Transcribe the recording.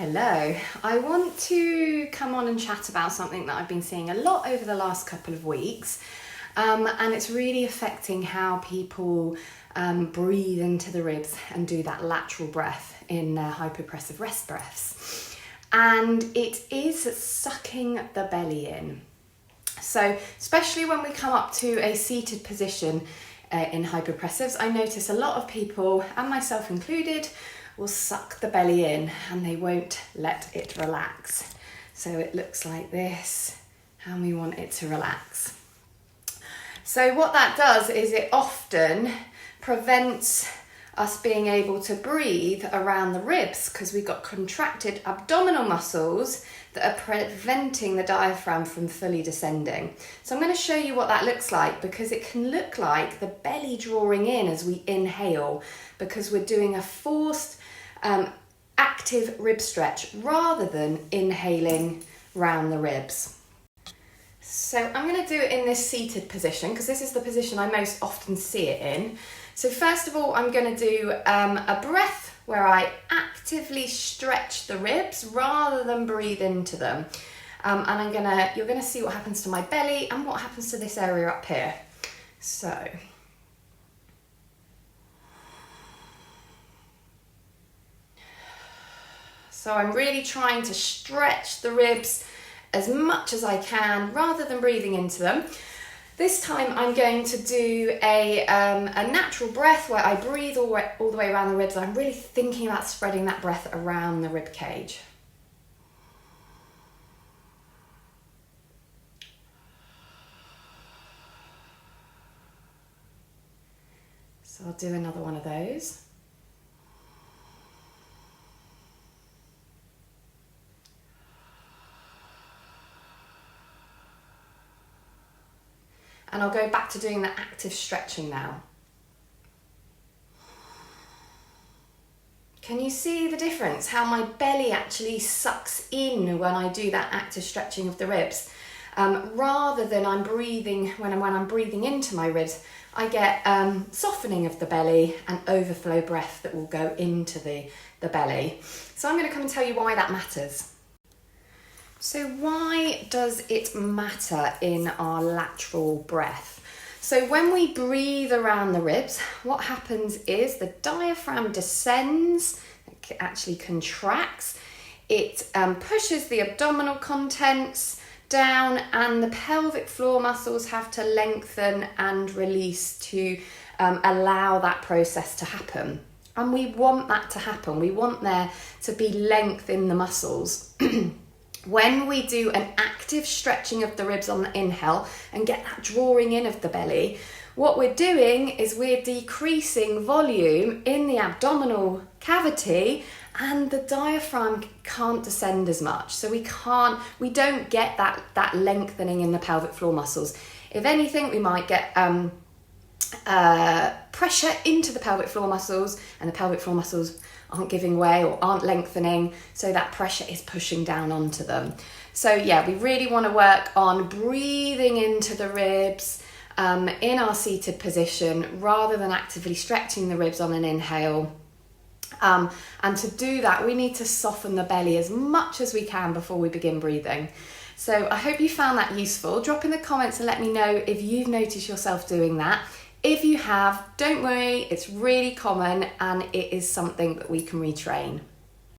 Hello, I want to come on and chat about something that I've been seeing a lot over the last couple of weeks, and it's really affecting how people breathe into the ribs and do that lateral breath in hypopressive rest breaths. And it is sucking the belly in. So especially when we come up to a seated position in hypopressives, I notice a lot of people, and myself included, will suck the belly in and they won't let it relax. So it looks like this, and we want it to relax. So what that does is it often prevents us being able to breathe around the ribs because we've got contracted abdominal muscles that are preventing the diaphragm from fully descending. So I'm going to show you what that looks like, because it can look like the belly drawing in as we inhale, because we're doing a forced active rib stretch rather than inhaling round the ribs. So I'm going to do it in this seated position because this is the position I most often see it in. So first of all, I'm going to do a breath where I actively stretch the ribs rather than breathe into them. And you're going to see what happens to my belly and what happens to this area up here. So I'm really trying to stretch the ribs as much as I can rather than breathing into them. This time I'm going to do a natural breath where I breathe all the way around the ribs. I'm really thinking about spreading that breath around the rib cage. So I'll do another one of those. And I'll go back to doing the active stretching now. Can you see the difference? How my belly actually sucks in when I do that active stretching of the ribs. Rather than I'm breathing, when I'm breathing into my ribs, I get softening of the belly and overflow breath that will go into the belly. So I'm going to come and tell you why that matters. So why does it matter in our lateral breath? So when we breathe around the ribs, what happens is the diaphragm descends, it actually contracts, it pushes the abdominal contents down, and the pelvic floor muscles have to lengthen and release to allow that process to happen. And we want that to happen. We want there to be length in the muscles. When we do an active stretching of the ribs on the inhale and get that drawing in of the belly, what we're doing is we're decreasing volume in the abdominal cavity, and the diaphragm can't descend as much. So we don't get that lengthening in the pelvic floor muscles. If anything, we might get pressure into the pelvic floor muscles, and the pelvic floor muscles aren't giving way or aren't lengthening, so that pressure is pushing down onto them. So yeah, we really want to work on breathing into the ribs in our seated position rather than actively stretching the ribs on an inhale. And to do that, we need to soften the belly as much as we can before we begin breathing. So I hope you found that useful. Drop in the comments and let me know if you've noticed yourself doing that. If you have, don't worry, it's really common and it is something that we can retrain.